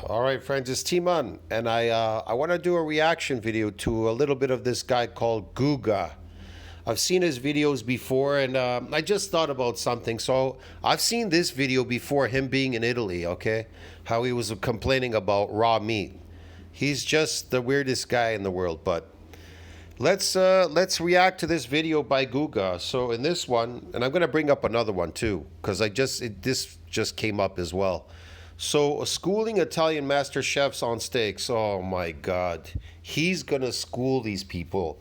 All right, friends, it's Timan, and I want to do a reaction video to a little bit of this guy called Guga. I've seen his videos before, and I just thought about something. So I've seen this video before, him being in Italy, okay? How he was complaining about raw meat. He's just the weirdest guy in the world, but let's react to this video by Guga. So in this one, and I'm gonna bring up another one too, because this just came up as well. So schooling Italian master chefs on steaks. Oh my God, he's gonna school these people.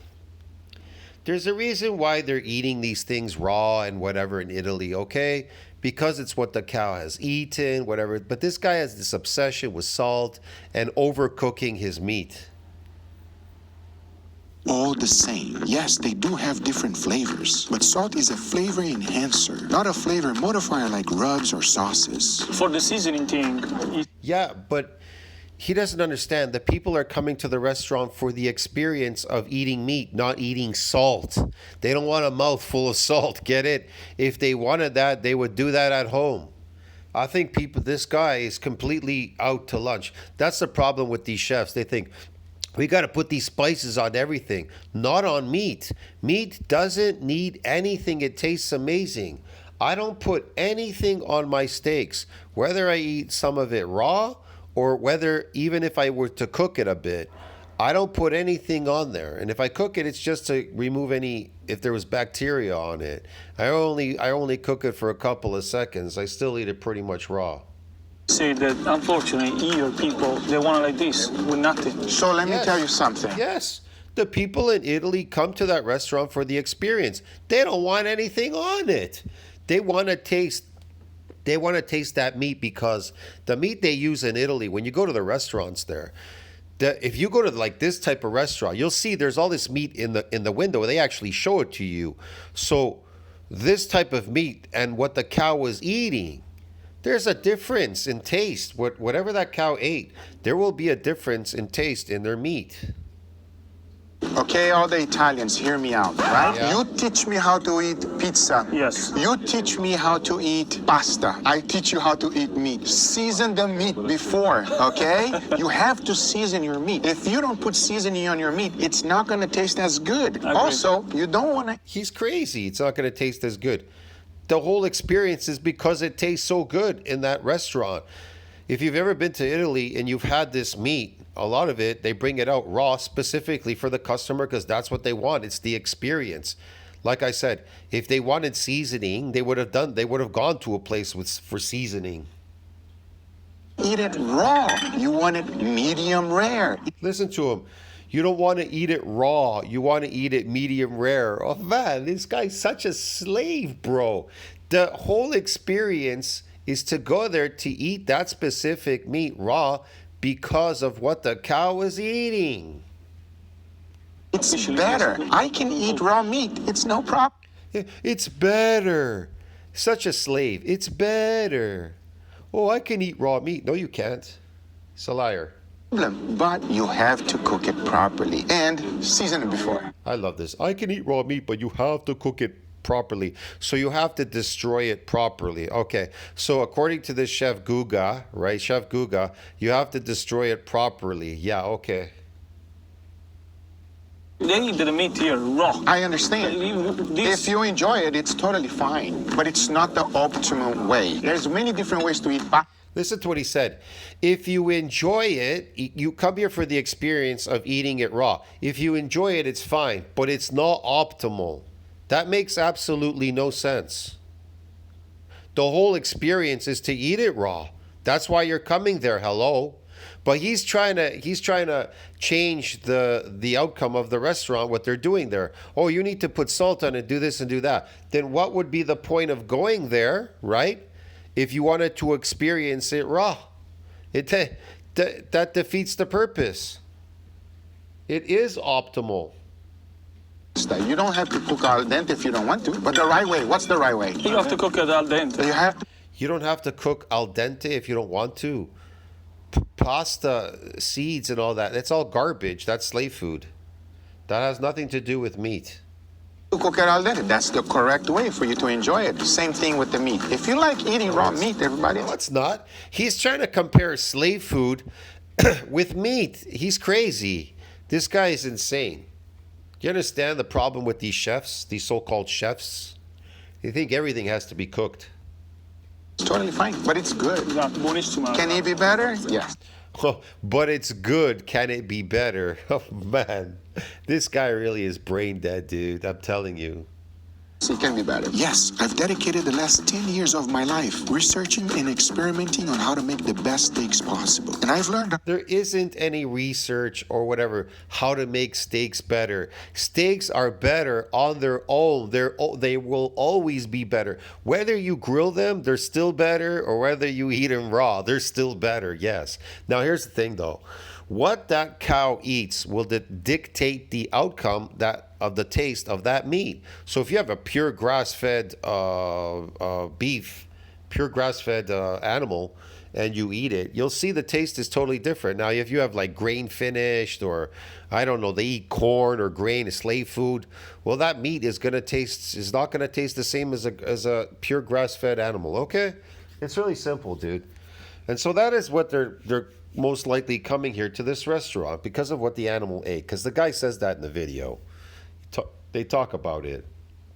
There's a reason why they're eating these things raw and whatever in Italy, okay? Because it's what the cow has eaten, whatever. But this guy has this obsession with salt and overcooking his meat. All the same. Yes, they do have different flavors, but salt is a flavor enhancer, not a flavor modifier like rubs or sauces. For the seasoning thing, Yeah, but he doesn't understand that people are coming to the restaurant for the experience of eating meat, not eating salt. They don't want a mouthful of salt, get it? If they wanted that, they would do that at home. I think this guy is completely out to lunch. That's the problem with these chefs. They think, we got to put these spices on everything, not on meat. Meat doesn't need anything. It tastes amazing. I don't put anything on my steaks, whether I eat some of it raw or whether even if I were to cook it a bit. I don't put anything on there. And if I cook it, it's just to remove if there was bacteria on it. I only cook it for a couple of seconds. I still eat it pretty much raw. say that unfortunately here people, they want it like this, with nothing. So let me Yes. tell you something. Yes. The people in Italy come to that restaurant for the experience. They don't want anything on it. They want to taste that meat, because the meat they use in Italy, when you go to the restaurants there, if you go to like this type of restaurant, you'll see there's all this meat in the window. They actually show it to you. So this type of meat and what the cow was eating, there's a difference in taste. Whatever that cow ate, there will be a difference in taste in their meat. Okay, all the Italians, hear me out, right? Yeah. You teach me how to eat pizza. Yes. You teach me how to eat pasta. I teach you how to eat meat. Season the meat before, okay? You have to season your meat. If you don't put seasoning on your meat, it's not going to taste as good. Agree. Also, you don't want to... He's crazy. It's not going to taste as good. The whole experience is because it tastes so good in that restaurant. If you've ever been to Italy and you've had this meat, a lot of it, they bring it out raw specifically for the customer because that's what they want. It's the experience. Like I said, if they wanted seasoning, they would have gone to a place for seasoning. Eat it raw. You want it medium rare. Listen to him. You don't want to eat it raw. You want to eat it medium rare. Oh man, this guy's such a slave, bro. The whole experience is to go there to eat that specific meat raw because of what the cow was eating. It's better. I can eat raw meat. It's no problem. It's better. Such a slave. It's better. Oh, I can eat raw meat. No, you can't. It's a liar. But you have to cook it properly and season it before. I love this. I can eat raw meat, but you have to cook it properly. So you have to destroy it properly. Okay. So according to this chef Guga, right? Chef Guga, you have to destroy it properly. Yeah, okay. They eat the meat here raw. I understand. If you enjoy it, it's totally fine. But it's not the optimum way. There's many different ways to eat pasta. Listen to what he said. If you enjoy it, you come here for the experience of eating it raw. If you enjoy it, it's fine, but it's not optimal. That makes absolutely no sense. The whole experience is to eat it raw. That's why you're coming there. Hello. But he's trying to change the outcome of the restaurant, what they're doing there. Oh, you need to put salt on it, do this and do that. Then what would be the point of going there, right? If you wanted to experience it raw, that defeats the purpose. It is optimal. You don't have to cook al dente if you don't want to, but the right way. What's the right way? You have to cook it al dente. You have to. You don't have to cook al dente if you don't want to. Pasta, seeds and all that, that's all garbage. That's slave food. That has nothing to do with meat. You cook it al dente. That's the correct way for you to enjoy it. Same thing with the meat. If you like eating raw meat, everybody. No, it's not. He's trying to compare slave food with meat. He's crazy. This guy is insane. You understand the problem with these chefs, these so-called chefs? They think everything has to be cooked. It's totally fine, but it's good. Buonissimo. Can it be better? Yes. Oh, but it's good. Can it be better? Oh, man. This guy really is brain dead, dude. I'm telling you. It can be better. Yes, I've dedicated the last 10 years of my life researching and experimenting on how to make the best steaks possible. And I've learned There isn't any research or whatever how to make steaks better. Steaks are better on their own. They will always be better. Whether you grill them, they're still better, or whether you eat them raw, they're still better. Yes. Now here's the thing, though. What that cow eats will dictate the outcome of the taste of that meat. So if you have a pure grass-fed beef, pure grass-fed animal, and you eat it, you'll see the taste is totally different. Now, if you have like grain finished, or I don't know, they eat corn or grain, slave food, well, that meat is not gonna taste the same as a pure grass-fed animal. Okay, it's really simple, dude. And so that is what they're most likely coming here to this restaurant because of what the animal ate. Because the guy says that in the video. They talk about it.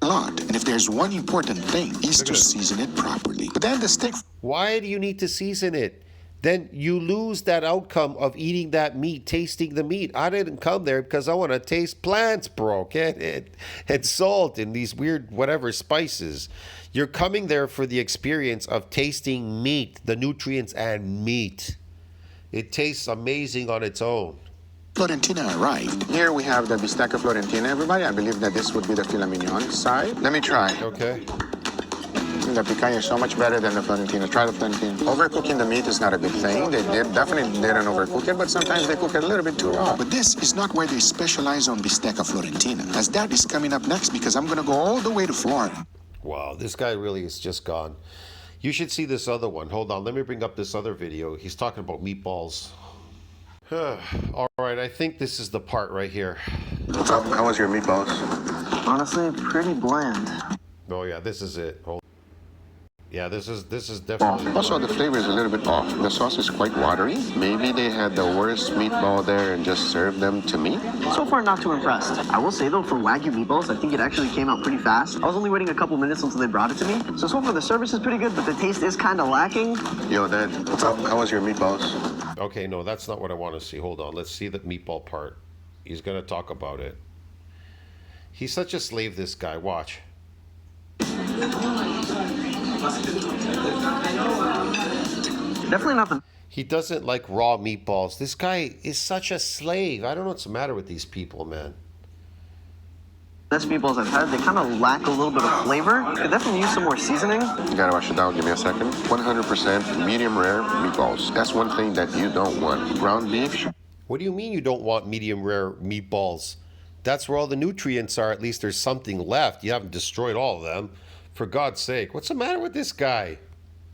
a lot. And if there's one important thing, is to season it properly. But then the steak. Why do you need to season it? Then you lose that outcome of eating that meat, tasting the meat. I didn't come there because I want to taste plants, bro, okay? And salt and these weird whatever spices. You're coming there for the experience of tasting meat, the nutrients and meat. It tastes amazing on its own. Florentina arrived. Here we have the bistecca Florentina, everybody. I believe that this would be the filet mignon side. Let me try. Okay. The picanha is so much better than the Florentina. Try the Florentina. Overcooking the meat is not a good thing. They definitely didn't overcook it, but sometimes they cook it a little bit too raw. But this is not where they specialize on bistecca Florentina, as that is coming up next because I'm going to go all the way to Florida. Wow, this guy really is just gone. You should see this other one. Hold on, let me bring up this other video. He's talking about meatballs. All right, I think this is the part right here. What's up? How was your meatballs? Honestly, pretty bland. Oh yeah, this is it. Yeah, this is definitely. Also, the flavor is a little bit off. The sauce is quite watery. Maybe they had the worst meatball there and just served them to me. So far, not too impressed. I will say though, for Wagyu meatballs, I think it actually came out pretty fast. I was only waiting a couple minutes until they brought it to me. So far, the service is pretty good, but the taste is kind of lacking. Yo, Dad, what's up? How was your meatballs? Okay, no, that's not what I want to see. Hold on, let's see the meatball part. He's gonna talk about it. He's such a slave, this guy. Watch. Definitely not the He doesn't like raw meatballs. This guy is such a slave. I don't know what's the matter with these people, man. best meatballs I've had. They kind of lack a little bit of flavor. Could definitely use some more seasoning. You gotta wash it down. Give me a second. 100% medium rare meatballs. That's one thing that you don't want. Ground beef. What do you mean you don't want medium rare meatballs? That's where all the nutrients are. At least there's something left. You haven't destroyed all of them. For God's sake, what's the matter with this guy?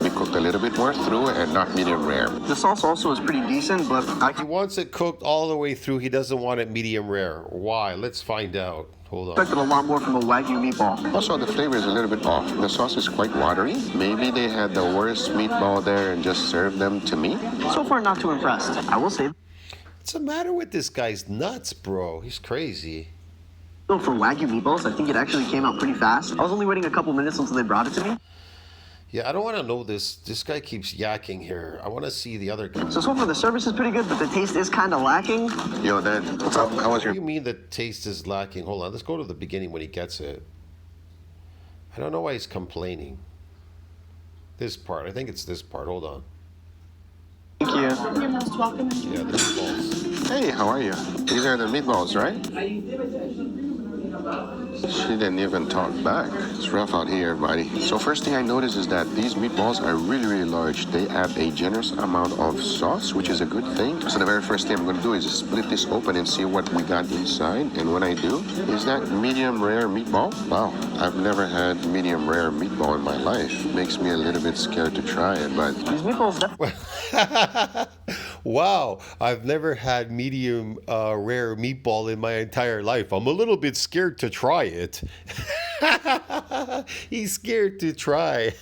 Be cooked a little bit more through and not medium rare. The sauce also is pretty decent, but He wants it cooked all the way through. He doesn't want it medium rare. Why? Let's find out. Hold on. expected a lot more from a Wagyu meatball. Also, the flavor is a little bit off. The sauce is quite watery. Maybe they had the worst meatball there and just served them to me. So far, not too impressed. I will say What's the matter with this guy's nuts, bro? He's crazy. though, for Wagyu meatballs, I think it actually came out pretty fast. I was only waiting a couple minutes until they brought it to me. Yeah, I don't want to know this. This guy keeps yakking here. I want to see the other guy. So far, the service is pretty good, but the taste is kind of lacking. Yo, Dad, what's up? How was What your... do you mean the taste is lacking? Hold on, let's go to the beginning when he gets it. I don't know why he's complaining. This part, I think it's this part. Hold on. Thank you. You're most welcome. Yeah, the meatballs. Hey, how are you? These are the meatballs, right? She didn't even talk back. It's rough out here, everybody. So first thing I noticed is that these meatballs are really, really large. They have a generous amount of sauce, which is a good thing. So the very first thing I'm going to do is split this open and see what we got inside. And when I do, is that medium rare meatball? Wow, I've never had medium rare meatball in my life. Makes me a little bit scared to try it, but... These meatballs definitely Wow, I've never had medium rare meatball in my entire life. I'm a little bit scared to try it. He's scared to try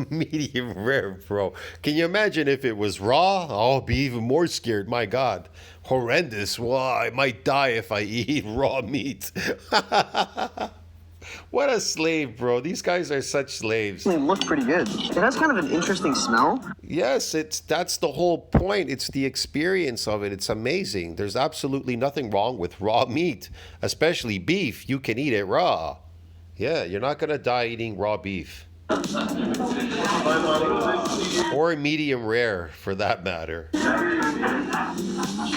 medium rare, bro. Can you imagine if it was raw? I'll be even more scared. My God. Horrendous. Well, I might die if I eat raw meat. What a slave, bro. These guys are such slaves. They look pretty good. It has kind of an interesting smell. Yes, that's the whole point. It's the experience of it. It's amazing. There's absolutely nothing wrong with raw meat, especially beef. You can eat it raw. Yeah, you're not going to die eating raw beef. Or medium rare, for that matter.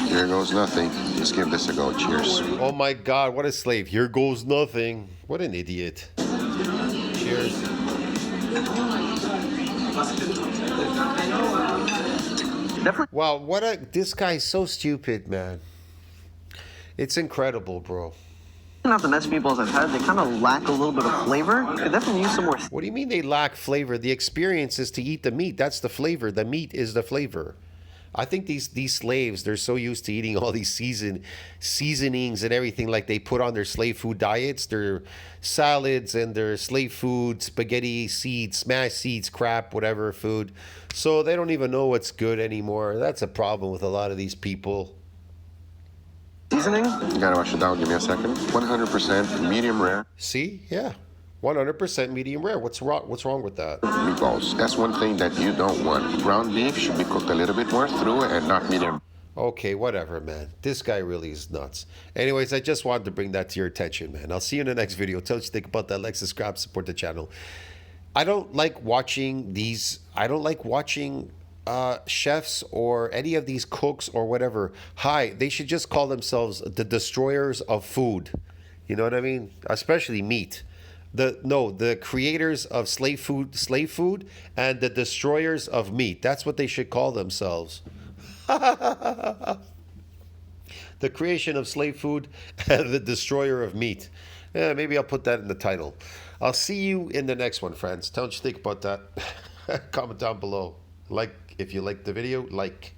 Here goes nothing. Let's give this a go. Cheers. Oh my God, what a slave. Here goes nothing. What an idiot. Cheers. Definitely Wow, this guy's so stupid, man. It's incredible, bro. not the best meatballs I've had. They kind of lack a little bit of flavor. Could definitely use some more. What do you mean they lack flavor? The experience is to eat the meat. That's the flavor. The meat is the flavor. I think these slaves, they're so used to eating all these seasonings and everything like they put on their slave food diets, their salads and their slave food, spaghetti seeds, smashed seeds, crap, whatever food. So they don't even know what's good anymore. That's a problem with a lot of these people. Seasoning? You gotta wash it down. Give me a second. 100% medium rare See? Yeah. 100% medium rare. What's wrong with that? meatballs. That's one thing that you don't want. Ground beef should be cooked a little bit more through and not medium. Okay, whatever, man. This guy really is nuts. Anyways, I just wanted to bring that to your attention, man. I'll see you in the next video. Tell us what you think about that. Like, subscribe, support the channel. I don't like watching chefs or any of these cooks or whatever. They should just call themselves the destroyers of food. You know what I mean? Especially meat. The creators of slave food and the destroyers of meat. That's what they should call themselves. The creation of slave food and the destroyer of meat. Yeah, maybe I'll put that in the title. I'll see you in the next one, friends. Tell us what you think about that. Comment down below. Like if you liked the video, like.